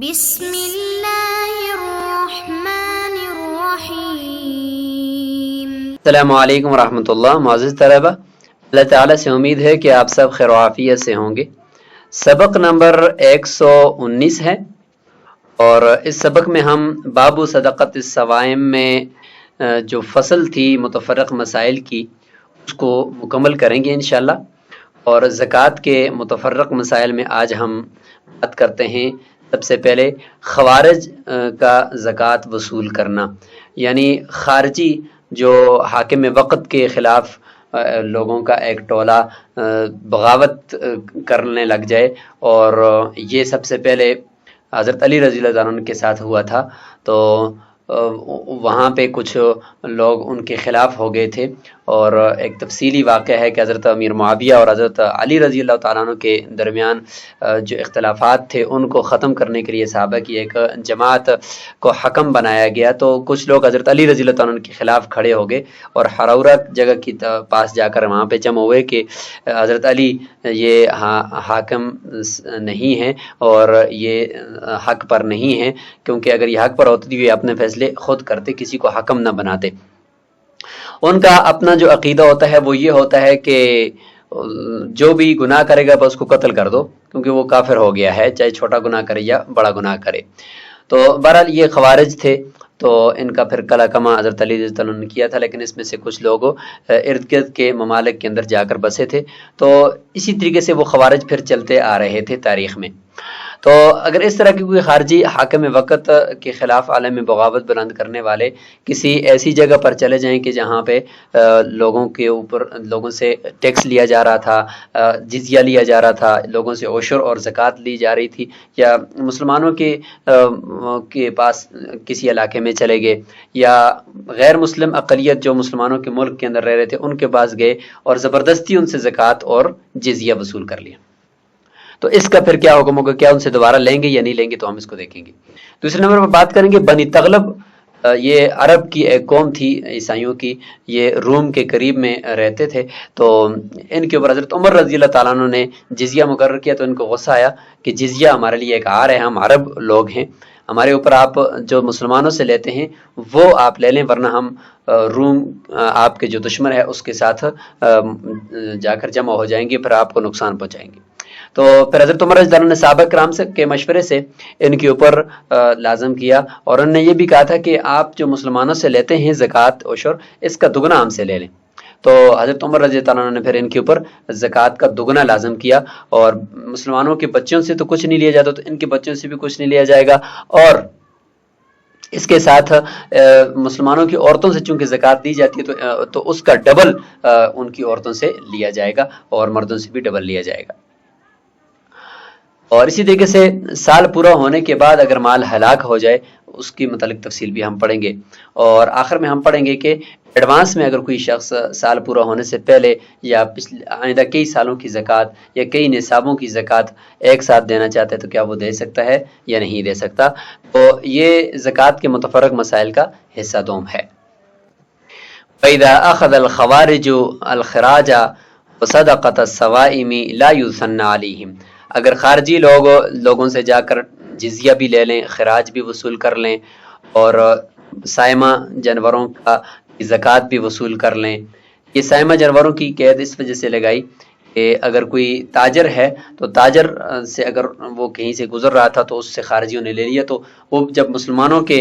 بسم اللہ الرحمن الرحیم۔ السلام علیکم ورحمۃ اللہ۔ معزز طلبہ، اللہ تعالیٰ سے امید ہے کہ آپ سب خیر و عافیت سے ہوں گے۔ سبق نمبر 119 ہے اور اس سبق میں ہم باب صدقۃ الصوائم میں جو فصل تھی متفرق مسائل کی اس کو مکمل کریں گے انشاءاللہ۔ اور زکوٰۃ کے متفرق مسائل میں آج ہم بات کرتے ہیں سب سے پہلے خوارج کا زکوٰۃ وصول کرنا، یعنی خارجی جو حاکم وقت کے خلاف لوگوں کا ایک ٹولہ بغاوت کرنے لگ جائے، اور یہ سب سے پہلے حضرت علی رضی اللہ عنہ کے ساتھ ہوا تھا۔ تو وہاں پہ کچھ لوگ ان کے خلاف ہو گئے تھے، اور ایک تفصیلی واقعہ ہے کہ حضرت امیر معاویہ اور حضرت علی رضی اللہ تعالیٰ عنہ کے درمیان جو اختلافات تھے ان کو ختم کرنے کے لیے صحابہ کی ایک جماعت کو حکم بنایا گیا۔ تو کچھ لوگ حضرت علی رضی اللہ تعالیٰ عنہ کے خلاف کھڑے ہو گئے اور ہرورہ جگہ کی پاس جا کر وہاں پہ جمع ہوئے کہ حضرت علی یہ حاکم نہیں ہیں اور یہ حق پر نہیں ہیں، کیونکہ اگر یہ حق پر ہوتے تو یہ اپنے فیصلے خود کرتے، کسی کو حکم نہ بناتے۔ ان کا اپنا جو عقیدہ ہوتا ہے وہ یہ ہوتا ہے کہ جو بھی گناہ کرے گا بس اس کو قتل کر دو، کیونکہ وہ کافر ہو گیا ہے، چاہے چھوٹا گناہ کرے یا بڑا گناہ کرے۔ تو بہرحال یہ خوارج تھے، تو ان کا پھر کلا کما حضرت علی رضی اللہ عنہ نے کیا تھا، لیکن اس میں سے کچھ لوگ ارد گرد کے ممالک کے اندر جا کر بسے تھے۔ تو اسی طریقے سے وہ خوارج پھر چلتے آ رہے تھے تاریخ میں۔ تو اگر اس طرح کی کوئی خارجی حاکم وقت کے خلاف عالم بغاوت بلند کرنے والے کسی ایسی جگہ پر چلے جائیں کہ جہاں پہ لوگوں کے اوپر لوگوں سے ٹیکس لیا جا رہا تھا، جزیہ لیا جا رہا تھا، لوگوں سے عشر اور زکوٰۃ لی جا رہی تھی، یا مسلمانوں کے پاس کسی علاقے میں چلے گئے، یا غیر مسلم اقلیت جو مسلمانوں کے ملک کے اندر رہ رہے تھے ان کے پاس گئے اور زبردستی ان سے زکوٰۃ اور جزیہ وصول کر لیا، تو اس کا پھر کیا حکم ہوگا؟ کیا ان سے دوبارہ لیں گے یا نہیں لیں گے؟ تو ہم اس کو دیکھیں گے۔ دوسرے نمبر پر بات کریں گے بنی تغلب۔ یہ عرب کی ایک قوم تھی عیسائیوں کی، یہ روم کے قریب میں رہتے تھے۔ تو ان کے اوپر حضرت عمر رضی اللہ تعالیٰ عنہ نے جزیہ مقرر کیا، تو ان کو غصہ آیا کہ جزیہ ہمارے لیے ایک عار ہے، ہم عرب لوگ ہیں، ہمارے اوپر آپ جو مسلمانوں سے لیتے ہیں وہ آپ لے لیں، ورنہ ہم روم آپ کے جو دشمن ہے اس کے ساتھ جا کر جمع ہو جائیں گے، پھر آپ کو نقصان پہنچائیں گے۔ تو پھر حضرت عمر رضی اللہ عنہ نے صحابہ کرام کے مشورے سے ان کے اوپر لازم کیا، اور انہوں نے یہ بھی کہا تھا کہ آپ جو مسلمانوں سے لیتے ہیں زکوٰۃ عشر، اس کا دگنا ہم سے لے لیں۔ تو حضرت عمر رضی اللہ عنہ نے پھر ان کے اوپر زکوٰۃ کا دگنا لازم کیا، اور مسلمانوں کے بچوں سے تو کچھ نہیں لیا جاتا، تو ان کے بچوں سے بھی کچھ نہیں لیا جائے گا، اور اس کے ساتھ مسلمانوں کی عورتوں سے چونکہ زکوٰۃ دی جاتی ہے تو اس کا ڈبل ان کی عورتوں سے لیا جائے گا، اور مردوں سے بھی ڈبل لیا جائے گا۔ اور اسی طریقے سے سال پورا ہونے کے بعد اگر مال ہلاک ہو جائے اس کی متعلق تفصیل بھی ہم پڑھیں گے، اور آخر میں ہم پڑھیں گے کہ ایڈوانس میں اگر کوئی شخص سال پورا ہونے سے پہلے یا آئندہ کئی سالوں کی زکوٰۃ یا کئی نصابوں کی زکوٰۃ ایک ساتھ دینا چاہتا ہے تو کیا وہ دے سکتا ہے یا نہیں دے سکتا؟ تو یہ زکوٰۃ کے متفرق مسائل کا حصہ دوم ہے۔ فَإِذَا أَخَذَ الْخَوَارِجُ الْخِرَاجَ وَصَدَقَةَ الصَّوَائِمِ لَا يُثَنَّ عَلَيْهِمْ۔ اگر خارجی لوگوں سے جا کر جزیہ بھی لے لیں، خراج بھی وصول کر لیں، اور سائمہ جانوروں کا زکوٰۃ بھی وصول کر لیں۔ یہ سائمہ جانوروں کی قید اس وجہ سے لگائی کہ اگر کوئی تاجر ہے تو تاجر سے اگر وہ کہیں سے گزر رہا تھا تو اس سے خارجیوں نے لے لیا، تو وہ جب مسلمانوں کے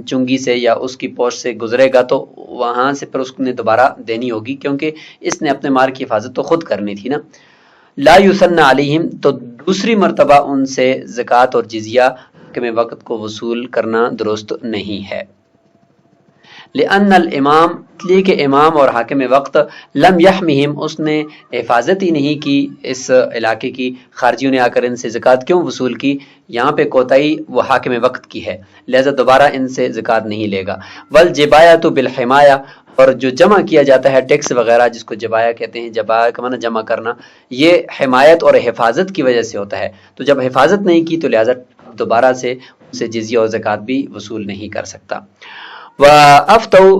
چنگی سے یا اس کی پوش سے گزرے گا تو وہاں سے پھر اس نے دوبارہ دینی ہوگی، کیونکہ اس نے اپنے مال کی حفاظت تو خود کرنی تھی نا۔ لا یثنى علیہم، تو دوسری مرتبہ ان سے زکوٰۃ اور جزیہ حاکم وقت کو وصول کرنا درست نہیں ہے۔ لأن الامام، اس لیے کہ امام اور حاکم وقت لم یحمہم، اس نے حفاظت ہی نہیں کی اس علاقے کی، خارجیوں نے آ کر ان سے زکوٰۃ کیوں وصول کی؟ یہاں پہ کوتاہی وہ حاکم وقت کی ہے، لہذا دوبارہ ان سے زکوٰۃ نہیں لے گا۔ والجبایۃ بالحمایہ، اور جو جمع کیا جاتا ہے ٹیکس وغیرہ جس کو جبایا کہتے ہیں، جبایا کا معنی جمع کرنا، یہ حمایت اور حفاظت کی وجہ سے ہوتا ہے، تو جب حفاظت نہیں کی تو لہذا دوبارہ سے اسے جزیہ اور زکوٰۃ بھی وصول نہیں کر سکتا۔ وَأَفْتَوْا،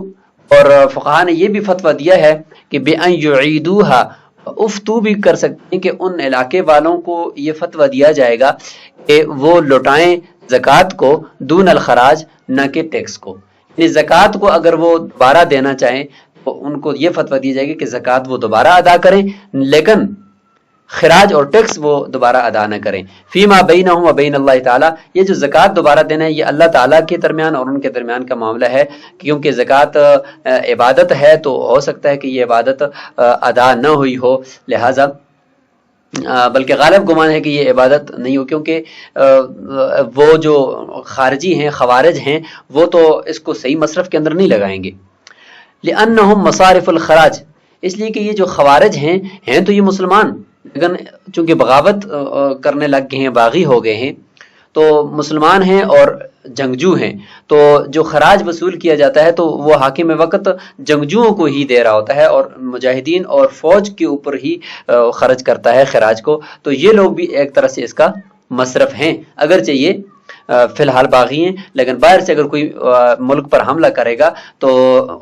اور فقہاء نے یہ بھی فتویٰ دیا ہے کہ بِأَنْ يُعِيدُوهَا، افتو بھی کر سکتے ہیں کہ ان علاقے والوں کو یہ فتویٰ دیا جائے گا کہ وہ لوٹائیں زکوٰۃ کو دون الخراج، نہ کہ ٹیکس کو. یعنی زکوٰۃ کو اگر وہ دوبارہ دینا چاہیں تو ان کو یہ فتویٰ دی جائے گی کہ زکوٰۃ وہ دوبارہ ادا کریں، لیکن خراج اور ٹیکس وہ دوبارہ ادا نہ کریں. فیما بینہم و بین اللہ تعالیٰ، یہ جو زکوٰۃ دوبارہ دینا ہے یہ اللہ تعالیٰ کے درمیان اور ان کے درمیان کا معاملہ ہے، کیونکہ زکوٰۃ عبادت ہے تو ہو سکتا ہے کہ یہ عبادت ادا نہ ہوئی ہو، لہٰذا بلکہ غالب گمان ہے کہ یہ عبادت نہیں ہو، کیونکہ وہ جو خارجی ہیں، خوارج ہیں، وہ تو اس کو صحیح مصرف کے اندر نہیں لگائیں گے. لأنہم مصارف الخراج، اس لیے کہ یہ جو خوارج ہیں تو یہ مسلمان، لیکن چونکہ بغاوت کرنے لگ گئے ہیں، باغی ہو گئے ہیں، تو مسلمان ہیں اور جنگجو ہیں، تو جو خراج وصول کیا جاتا ہے تو وہ حاکم وقت جنگجوؤں کو ہی دے رہا ہوتا ہے اور مجاہدین اور فوج کے اوپر ہی خرچ کرتا ہے خراج کو. تو یہ لوگ بھی ایک طرح سے اس کا مصرف ہیں، اگرچہ یہ فی الحال باغی ہیں، لیکن باہر سے اگر کوئی ملک پر حملہ کرے گا تو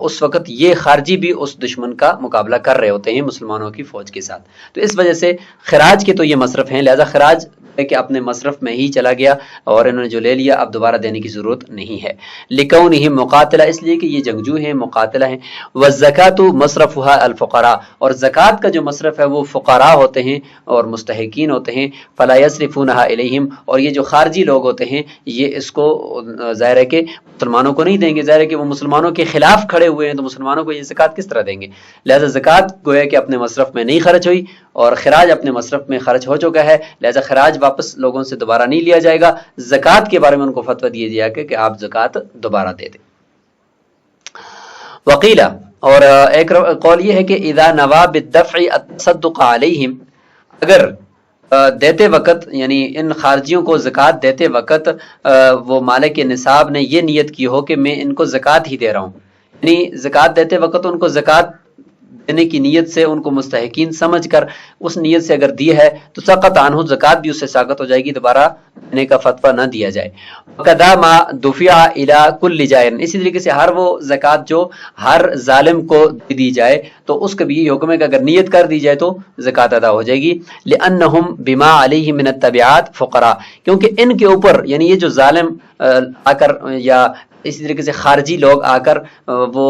اس وقت یہ خارجی بھی اس دشمن کا مقابلہ کر رہے ہوتے ہیں مسلمانوں کی فوج کے ساتھ. تو اس وجہ سے خراج کے تو یہ مصرف ہیں، لہذا خراج کہ اپنے مصرف میں ہی چلا گیا اور انہوں نے جو لے لیا اب دوبارہ دینے کی ضرورت نہیں ہے. لکونہم مقاتلہ، اس لیے کہ یہ جنگجو ہیں، مقاتلہ ہیں. والزکاۃ مصرفها الفقراء، اور زکوٰۃ کا جو مصرف ہے وہ فقراء ہوتے ہیں اور مستحقین ہوتے ہیں. فلا یصرفونها الیہم، اور یہ جو خارجی لوگ ہوتے ہیں یہ اس کو ظاہر ہے کہ مسلمانوں کو نہیں دیں گے، ظاہر ہے کہ وہ مسلمانوں کے خلاف کھڑے ہوئے ہیں تو مسلمانوں کو یہ زکوٰۃ کس طرح دیں گے. لہذا زکوٰۃ گویا کہ اپنے مصرف میں نہیں خرچ ہوئی اور خراج اپنے مصرف میں خرچ ہو چکا ہے، لہذا خراج واپس لوگوں سے دوبارہ نہیں لیا جائے گا. زکوٰۃ کے بارے میں ان کو فتویٰ دیا جائے گا کہ آپ زکوٰۃ دوبارہ دے دیں. وقیلا، اور ایک قول یہ ہے کہ اذا نوا بالدفع التصدق علیہم، اگر دیتے وقت یعنی ان خارجیوں کو زکوٰۃ دیتے وقت وہ مالک نصاب نے یہ نیت کی ہو کہ میں ان کو زکوٰۃ ہی دے رہا ہوں، یعنی زکوٰۃ دیتے وقت ان کو زکوٰۃ دینے کی نیت سے ان کو مستحقین سمجھ کر اس نیت سے اگر دی ہے تو سقط عنہ، زکوٰۃ بھی اس سے ساقط ہو جائے گی، دوبارہ دینے کا فتویٰ نہ دیا جائے. وقدا ما دفع الی کل جائر، اسی طریقے سے ہر وہ زکوٰۃ جو ہر ظالم کو دی جائے تو اس کا بھی یہ حکم ہے کہ اگر نیت کر دی جائے تو زکوٰۃ ادا ہو جائے گی. لانہم بما علیہ من التبعات فقراء، کیونکہ ان کے اوپر یعنی یہ جو ظالم آ کر یا اسی طریقے سے خارجی لوگ آ کر وہ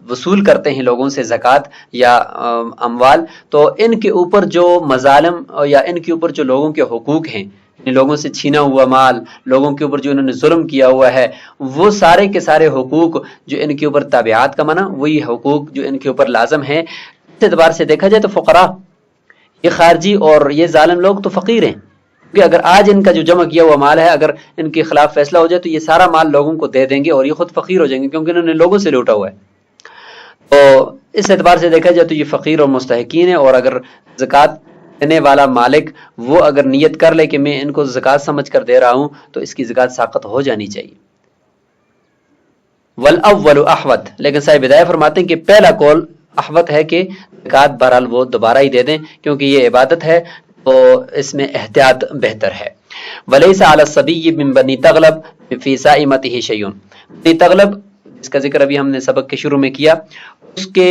وصول کرتے ہیں لوگوں سے زکوٰۃ یا اموال، تو ان کے اوپر جو مظالم یا ان کے اوپر جو لوگوں کے حقوق ہیں، لوگوں سے چھینا ہوا مال، لوگوں کے اوپر جو انہوں نے ظلم کیا ہوا ہے، وہ سارے کے سارے حقوق جو ان کے اوپر تابعات کا معنی وہی حقوق جو ان کے اوپر لازم ہیں. اس اعتبار سے دیکھا جائے تو فقراء، یہ خارجی اور یہ ظالم لوگ تو فقیر ہیں، کیونکہ اگر آج ان کا جو جمع کیا ہوا مال ہے اگر ان کے خلاف فیصلہ ہو جائے تو یہ سارا مال لوگوں کو دے دیں گے اور یہ خود فقیر ہو جائیں گے کیونکہ انہوں نے لوگوں سے لوٹا ہوا ہے. تو اس اعتبار سے دیکھا جائے تو یہ فقیر اور مستحقین ہے، اور اگر زکوٰۃ دینے والا مالک وہ اگر نیت کر لے کہ میں ان کو زکوٰۃ سمجھ کر دے رہا ہوں تو اس کی زکوٰۃ ساقط ہو جانی چاہیے. والاول احوط، لیکن صاحب ہدایہ فرماتے ہیں کہ پہلا قول احوط ہے کہ زکوٰۃ بہرحال وہ دوبارہ ہی دے دیں کیونکہ یہ عبادت ہے تو اس میں احتیاط بہتر ہے. ولیس علی الصبی من بنی تغلب فی صائمتہ شیء، بنی تغلب اس کا ذکر ابھی ہم نے سبق کے شروع میں کیا، اس کے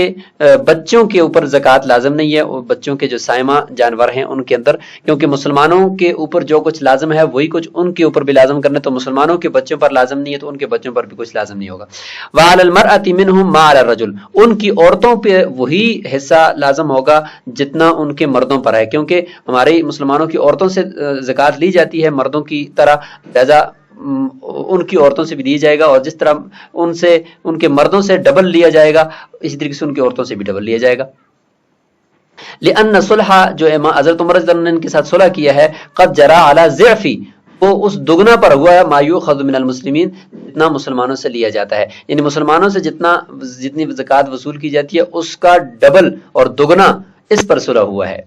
بچوں کے اوپر زکوٰۃ لازم نہیں ہے، اور بچوں کے جو سائمہ جانور ہیں ان کے اندر، کیونکہ مسلمانوں کے اوپر جو کچھ لازم ہے وہی کچھ ان کے اوپر بھی لازم کرنا، تو مسلمانوں کے بچوں پر لازم نہیں ہے تو ان کے بچوں پر بھی کچھ لازم نہیں ہوگا. وعلی المرأۃ منہم ما علی الرجل، ان کی عورتوں پہ وہی حصہ لازم ہوگا جتنا ان کے مردوں پر ہے، کیونکہ ہمارے مسلمانوں کی عورتوں سے زکوٰۃ لی جاتی ہے مردوں کی طرح، لہذا ان کی عورتوں سے بھی دی جائے گا، اور جس طرح ان سے ان کے مردوں سے ڈبل لیا جائے گا اسی طریقے سے ان کی عورتوں سے بھی ڈبل لیا جائے گا. لأن صلح، جو حضرت عمر رضی اللہ عنہ نے ان کے ساتھ صلح کیا ہے، قد جرى على ضعف، وہ اس دگنا پر ہوا ہے ما یؤخذ من المسلمین، جتنا مسلمانوں سے لیا جاتا ہے، یعنی مسلمانوں سے جتنی زکوٰۃ وصول کی جاتی ہے اس کا ڈبل اور دگنا اس پر صلح ہوا ہے،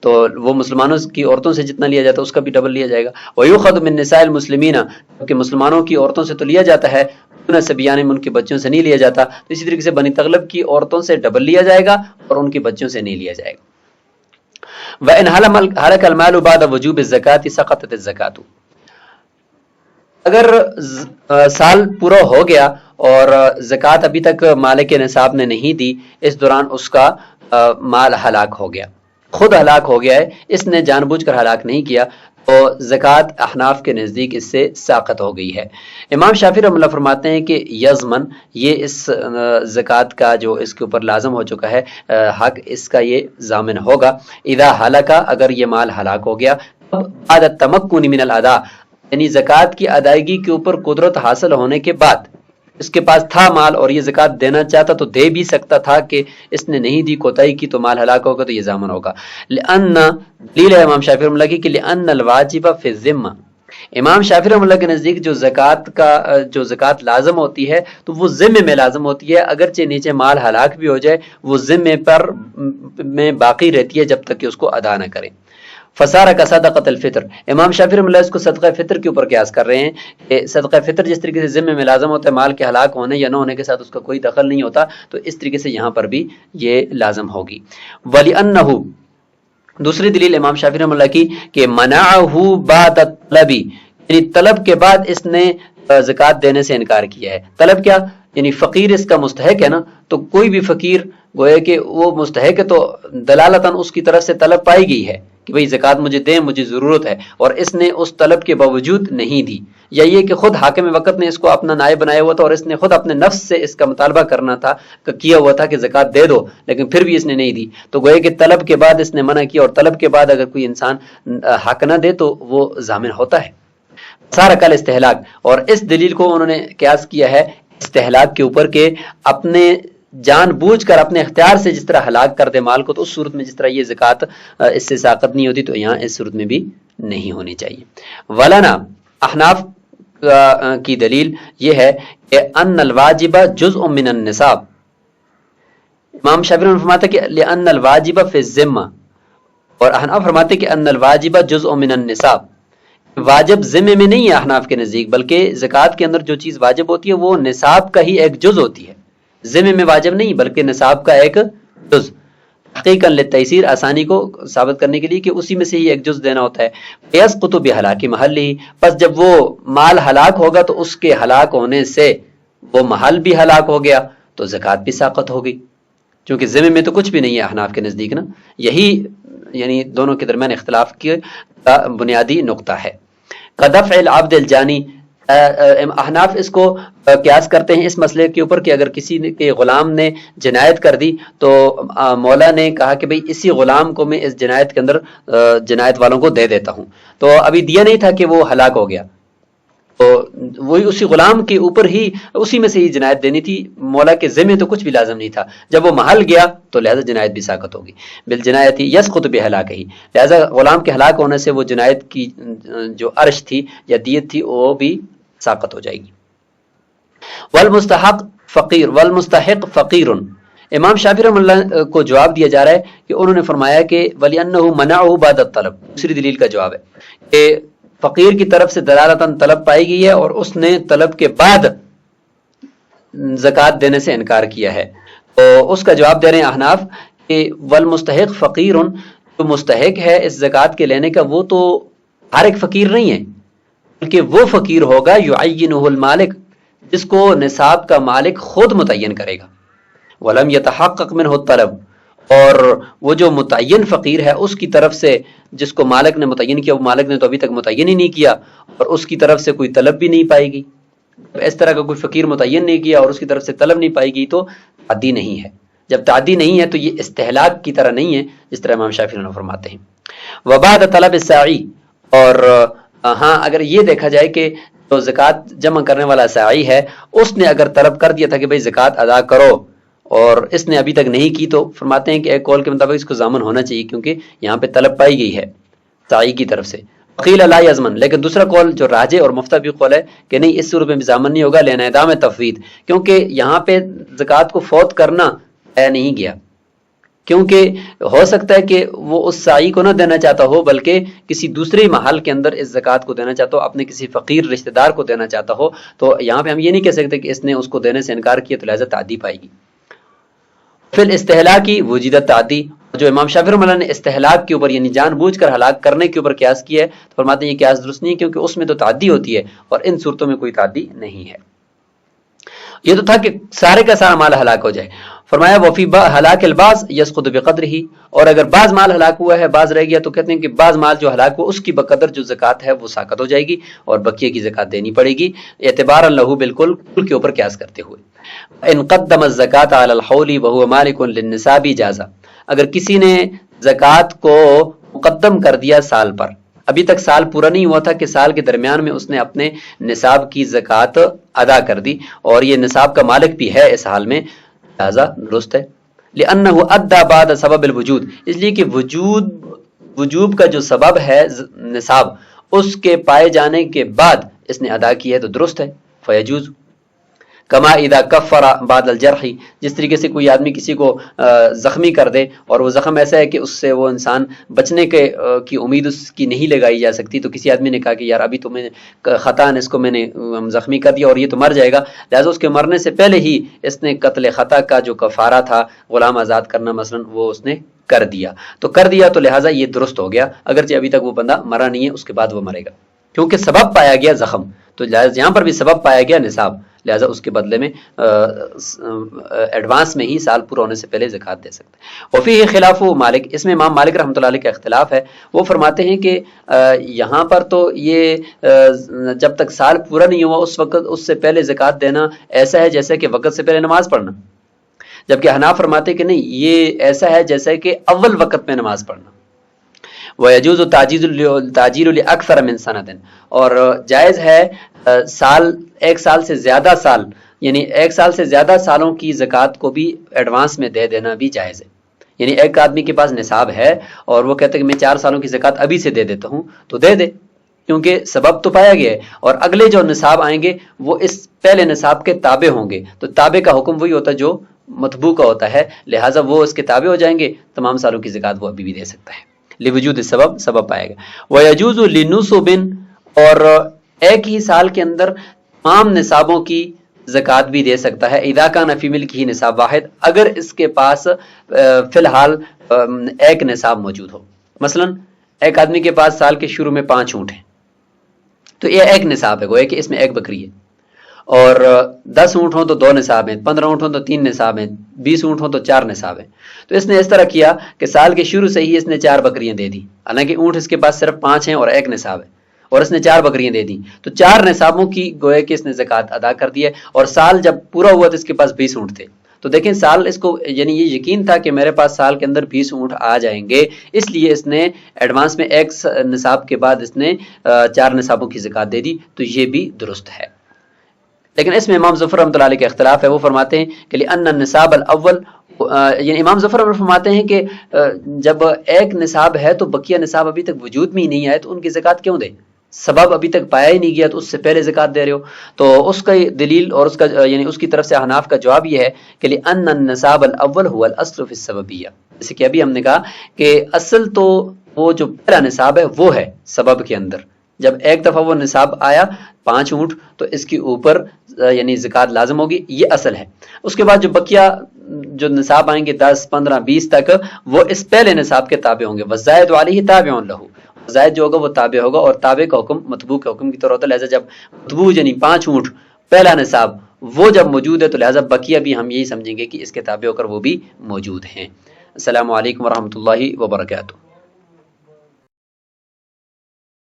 تو وہ مسلمانوں کی عورتوں سے جتنا لیا جاتا ہے اس کا بھی ڈبل لیا جائے گا. وَيُؤْخَذُ مِن نِّسَاءِ الْمُسْلِمِينَ، کیونکہ مسلمانوں کی عورتوں سے تو لیا جاتا ہے، سبیان ان کے بچوں سے نہیں لیا جاتا، تو اسی طریقے سے بنی تغلب کی عورتوں سے ڈبل لیا جائے گا اور ان کے بچوں سے نہیں لیا جائے گا. وَإِنْ هَلَكَ الْمَالُ بَعْدَ وُجُوبِ الزَّكَاةِ سَقَطَتِ الزَّكَاةُ، اگر سال پورا ہو گیا اور زکوٰۃ ابھی تک مالک نصاب نے نہیں دی، اس دوران اس کا مال ہلاک ہو گیا، خود ہلاک ہو گیا ہے، اس نے جان بوجھ کر ہلاک نہیں کیا، تو زکوٰۃ احناف کے نزدیک اس سے ساقط ہو گئی ہے۔ امام شافعی رحمۃ اللہ فرماتے ہیں کہ یضمن، یہ اس زکوٰۃ کا جو اس کے اوپر لازم ہو چکا ہے حق، اس کا یہ ضامن ہوگا اذا ہلکا، اگر یہ مال ہلاک ہو گیا، بعد التمکن من الادا، یعنی زکوٰۃ کی ادائیگی کے اوپر قدرت حاصل ہونے کے بعد، اس کے پاس تھا مال اور یہ زکوٰۃ دینا چاہتا تو دے بھی سکتا تھا، کہ اس نے نہیں دی، کوتاہی کی، تو مال ہلاک ہوگا تو یہ ضامن ہوگا۔ لأن، دلیل ہے امام شافعی رحمۃ اللہ کی کہ لأن الواجب فی الذمہ، امام شافعی رحمۃ اللہ کے نزدیک جو زکوٰۃ لازم ہوتی ہے تو وہ ذمے میں لازم ہوتی ہے، اگرچہ نیچے مال ہلاک بھی ہو جائے وہ ذمے پر میں باقی رہتی ہے جب تک کہ اس کو ادا نہ کریں۔ فسارہ کا صدقۃ الفطر، امام شافعی رحمۃ اللہ اس کو صدقہ فطر کے اوپر قیاس کر رہے ہیں کہ صدقہ فطر جس طریقے سے ذمے میں لازم ہوتا ہے، مال کے ہلاک ہونے یا نہ ہونے کے ساتھ اس کا کوئی دخل نہیں ہوتا، تو اس طریقے سے یہاں پر بھی یہ لازم ہوگی۔ وَلِأَنَّهُ، دوسری دلیل امام شافعی رحمۃ اللہ کی کہ منعه بعد الطلب، یعنی طلب کے بعد اس نے زکوٰۃ دینے سے انکار کیا ہے۔ طلب کیا؟ یعنی فقیر اس کا مستحق ہے نا، تو کوئی بھی فقیر گویا کہ وہ مستحق ہے، تو دلالتاً اس کی طرف سے طلب پائی گئی ہے کہ بھئی زکوٰۃ مجھے دیں، مجھے ضرورت ہے، اور اس نے اس طلب کے باوجود نہیں دی، یا یہ کہ خود حاکم وقت نے اس کو اپنا نائب بنایا ہوا تھا اور اس نے خود اپنے نفس سے اس کا مطالبہ کرنا تھا، کیا ہوا تھا کہ زکوٰۃ دے دو، لیکن پھر بھی اس نے نہیں دی، تو گویا کہ طلب کے بعد اس نے منع کیا، اور طلب کے بعد اگر کوئی انسان حق نہ دے تو وہ ضامن ہوتا ہے۔ سارا کل استحلاق، اور اس دلیل کو انہوں نے قیاس کیا ہے استحلاق کے اوپر کہ اپنے جان بوجھ کر اپنے اختیار سے جس طرح ہلاک کر دے مال کو، تو اس صورت میں جس طرح یہ زکوٰۃ اس سے ساقط نہیں ہوتی، تو یہاں اس صورت میں بھی نہیں ہونی چاہیے۔ ولانا، احناف کی دلیل یہ ہے کہ ان الواجب جزء من النصاب، امام شافعی فرماتا ہے کہ لأن الواجب فی الذمہ، اور احناف فرماتے ہیں کہ ان الواجب جزء من النصاب، واجب ذمے میں نہیں ہے احناف کے نزدیک، بلکہ زکوٰۃ کے اندر جو چیز واجب ہوتی ہے وہ نصاب کا ہی ایک جز ہوتی ہے، ذمے میں واجب نہیں بلکہ نصاب کا ایک جز، حقیقاً للتیسیر، آسانی کو ثابت کرنے کے لیے کہ اسی میں سے ہی ایک جز دینا ہوتا ہے۔ یسقط بہلاک محلہ، پس جب وہ مال ہلاک ہوگا تو اس کے ہلاک ہونے سے وہ محل بھی ہلاک ہو گیا تو زکوٰۃ بھی ساقط ہوگی، چونکہ ذمے میں تو کچھ بھی نہیں ہے احناف کے نزدیک نا، یہی یعنی دونوں کے درمیان اختلاف کا بنیادی نقطہ ہے۔ قدفع العبد الجانی، احناف اس کو قیاس کرتے ہیں اس مسئلے کے اوپر کہ اگر کسی کے غلام نے جنایت کر دی تو مولا نے کہا کہ بھئی اسی غلام کو میں اس جنایت کے اندر جنایت والوں کو دے دیتا ہوں، تو ابھی دیا نہیں تھا کہ وہ ہلاک ہو گیا، تو وہی اسی غلام کے اوپر ہی اسی میں سے ہی جنایت دینی تھی، مولا کے ذمے تو کچھ بھی لازم نہیں تھا، جب وہ محل گیا تو لہذا جنایت بھی ساقط ہوگی۔ بالجنایت یسقط بہلاکہ، لہذا غلام کے ہلاک ہونے سے وہ جنایت کی جو عرش تھی یا دیت تھی وہ بھی ساقط ہو جائے گی۔ والمستحق فقیر، والمستحق فقیر، امام شافعی رحمۃ اللہ کو جواب دیا جا رہا ہے کہ انہوں نے فرمایا کہ وَلِأَنَّهُ مَنَعُهُ بَعْدَ الطَّلَب، دوسری دلیل کا جواب ہے کہ فقیر کی طرف سے دلالتاً طلب پائی گئی ہے اور اس نے طلب کے بعد زکوٰۃ دینے سے انکار کیا ہے، تو اس کا جواب دے رہے ہیں احناف کہ والمستحق فقیر، جو مستحق ہے اس زکوٰۃ کے لینے کا وہ تو ہر ایک فقیر نہیں ہے، بلکہ وہ فقیر ہوگا یعینہ المالک، جس کو نصاب کا مالک خود متعین کرے گا، ولم یتحقق منہ الطلب، اور وہ جو متعین فقیر ہے اس کی طرف سے جس کو مالک نے متعین کیا، وہ مالک نے تو ابھی تک متعین ہی نہیں کیا اور اس کی طرف سے کوئی طلب بھی نہیں پائے گی، اس طرح کا کوئی فقیر متعین نہیں کیا اور اس کی طرف سے طلب نہیں پائے گی تو تعدی نہیں ہے، جب تعدی نہیں ہے تو یہ استحلاق کی طرح نہیں ہے جس طرح امام شافعی نے فرماتے ہیں۔ وبعد طلب الساعی، اور ہاں اگر یہ دیکھا جائے کہ جو زکوٰۃ جمع کرنے والا ساعی ہے اس نے اگر طلب کر دیا تھا کہ بھئی زکوٰۃ ادا کرو اور اس نے ابھی تک نہیں کی، تو فرماتے ہیں کہ ایک قول کے مطابق اس کو ضامن ہونا چاہیے کیونکہ یہاں پہ طلب پائی گئی ہے ساعی کی طرف سے۔ قیل لا یضمن، لیکن دوسرا قول جو راجح اور مفتہ بھی قول ہے کہ نہیں اس صورت میں بھی ضامن نہیں ہوگا، لانعدام تفویض، کیونکہ یہاں پہ زکوٰۃ کو فوت کرنا ہے نہیں گیا، کیونکہ ہو سکتا ہے کہ وہ اس سائی کو نہ دینا چاہتا ہو بلکہ کسی دوسرے محل کے اندر اس زکوٰۃ کو دینا چاہتا ہو، اپنے کسی فقیر رشتہ دار کو دینا چاہتا ہو، تو یہاں پہ ہم یہ نہیں کہہ سکتے کہ اس نے اس کو دینے سے انکار کیا تو لہذا تعدی پائے گی۔ پھر استحلاقی وجیدت تعدی، جو امام شافعی رحمۃ اللہ نے استحلاق کے اوپر یعنی جان بوجھ کر ہلاک کرنے کے اوپر قیاس کیا ہے تو فرماتے ہیں یہ قیاس درست نہیں ہے کیونکہ اس میں تو تعدی ہوتی ہے اور ان صورتوں میں کوئی تعدی نہیں ہے۔ یہ تو تھا کہ سارے کا سارا مال ہلاک ہو جائے. فرمایا وفی ہلاک الباز یسقط بقدر ہی، اور اگر بعض مال ہلاک ہوا ہے بعض رہ گیا تو کہتے ہیں کہ بعض مال جو ہلاک ہوا اس کی بقدر جو زکوٰۃ ہے وہ ساقط ہو جائے گی اور بقیہ کی زکوٰۃ دینی پڑے گی، اعتبار لہو بالکل کل کے اوپر قیاس کرتے ہوئے. ان قدم الزکوٰۃ علی الحول وهو مالک للنصاب جازا، اگر کسی نے زکوٰۃ کو مقدم کر دیا سال پر، ابھی تک سال پورا نہیں ہوا تھا کہ سال کے درمیان میں اس نے اپنے نصاب کی زکوٰۃ ادا کر دی اور یہ نصاب کا مالک بھی ہے اس حال میں، لہذا درست ہے. لأنه ادى بعد سبب الوجود، اس لیے کہ وجوب کا جو سبب ہے نصاب اس کے پائے جانے کے بعد اس نے ادا کی ہے تو درست ہے. فیجوز کما اذا کفر بعد الجرح، جس طریقے سے کوئی آدمی کسی کو زخمی کر دے اور وہ زخم ایسا ہے کہ اس سے وہ انسان بچنے کی امید اس کی نہیں لگائی جا سکتی، تو کسی آدمی نے کہا کہ یار ابھی تو میں خطاً اس کو میں نے زخمی کر دیا اور یہ تو مر جائے گا، لہٰذا اس کے مرنے سے پہلے ہی اس نے قتل خطا کا جو کفارہ تھا غلام آزاد کرنا مثلا وہ اس نے کر دیا، تو لہٰذا یہ درست ہو گیا، اگرچہ ابھی تک وہ بندہ مرا نہیں ہے، اس کے بعد وہ مرے گا کیونکہ سبب پایا گیا زخم، تو لہٰذا یہاں پر بھی سبب پایا گیا نصاب، لہٰذا اس کے بدلے میں ایڈوانس میں ہی سال پورا ہونے سے پہلے زکوٰۃ دے سکتے ہیں. وفیہ خلاف مالک، اس میں امام مالک رحمۃ اللہ علیہ کا اختلاف ہے. وہ فرماتے ہیں کہ یہاں پر تو یہ جب تک سال پورا نہیں ہوا اس وقت اس سے پہلے زکوٰۃ دینا ایسا ہے جیسے کہ وقت سے پہلے نماز پڑھنا، جبکہ حناف فرماتے کہ نہیں، یہ ایسا ہے جیسے کہ اول وقت میں نماز پڑھنا. وَيَجُوزُ تَعْجِيلُ لِأَكْثَرَ مِنْ سَنَةٍ، اور جائز ہے ایک سال سے زیادہ سال، یعنی ایک سال سے زیادہ سالوں کی زکوٰۃ کو بھی ایڈوانس میں دے دینا بھی جائز ہے. یعنی ایک آدمی کے پاس نصاب ہے اور وہ کہتے ہیں کہ میں 4 سالوں کی زکوٰۃ ابھی سے دے دیتا ہوں تو دے دے، کیونکہ سبب تو پایا گیا ہے، اور اگلے جو نصاب آئیں گے وہ اس پہلے نصاب کے تابع ہوں گے، تو تابع کا حکم وہی ہوتا ہے جو مطبوع کا ہوتا ہے، لہٰذا وہ اس کے تابع ہو جائیں گے، تمام سالوں کی زکوٰۃ وہ ابھی بھی دے سکتا ہے. لوجود سبب پائے گا. وَيَجُوزُ لِنُصُبٍ، اور ایک ہی سال کے اندر تمام نصابوں کی زکوٰۃ بھی دے سکتا ہے. اذا کان فی ملکہ نصاب واحد، اگر اس کے پاس فی الحال ایک نصاب موجود ہو. مثلا ایک آدمی کے پاس سال کے شروع میں 5 اونٹ ہیں تو یہ ایک نصاب ہے، گویا کہ اس میں ایک بکری ہے، اور 10 اونٹ ہوں تو 2 نصاب ہیں، 15 اونٹ ہوں تو 3 نصاب ہیں، 20 اونٹ ہوں تو 4 نصاب ہیں. تو اس نے اس طرح کیا کہ سال کے شروع سے ہی اس نے 4 بکریاں دے دی، حالانکہ اونٹ اس کے پاس صرف 5 ہیں اور ایک نصاب ہے، اور اس نے 4 بکریاں دے دی، تو 4 نصابوں کی گویا کہ اس نے زکوٰۃ ادا کر دی ہے. اور سال جب پورا ہوا تو اس کے پاس 20 اونٹ تھے، تو دیکھیں سال اس کو یعنی یہ یقین تھا کہ میرے پاس سال کے اندر 20 اونٹ آ جائیں گے، اس لیے اس نے ایڈوانس میں ایک نصاب کے بعد اس نے 4 نصابوں کی زکوٰۃ دے دی، تو یہ بھی درست ہے. لیکن اس میں امام ظفر رحمۃ اللہ علیہ کا اختلاف ہے. وہ فرماتے ہیں کہ لأن النصاب الاول، یعنی امام ظفر فرماتے ہیں کہ جب ایک نصاب ہے تو بقیہ نصاب ابھی تک وجود میں ہی نہیں آئے تو ان کی زکوٰۃ کیوں دے، سبب ابھی تک پایا ہی نہیں گیا تو اس سے پہلے زکوٰۃ دے رہے ہو. تو اس کا دلیل اور اس کا یعنی اس کی طرف سے حناف کا جواب یہ ہے کہ لأن النصاب الاول هو الاصل في السببیہ، جیسے کہ ابھی ہم نے کہا کہ اصل تو وہ جو پہلا نصاب ہے وہ ہے سبب کے اندر، جب ایک دفعہ وہ نصاب آیا 5 اونٹ تو اس کے اوپر یعنی زکوٰۃ لازم ہوگی، یہ اصل ہے. اس کے بعد جو بقیہ جو نصاب آئیں گے 10 15 20 تک وہ اس پہلے نصاب کے تابع ہوں گے. والزائد علیہ تابع لہ، زائد جو ہوگا وہ تابع ہوگا، اور تابع کا حکم مطبوع کے حکم کی طرح ہوتا ہے. لہٰذا جب مطبوع یعنی 5 اونٹ پہلا نصاب وہ جب موجود ہے تو لہٰذا بقیہ بھی ہم یہی سمجھیں گے کہ اس کے تابع ہو کر وہ بھی موجود ہیں. السلام علیکم ورحمۃ اللہ وبرکاتہ.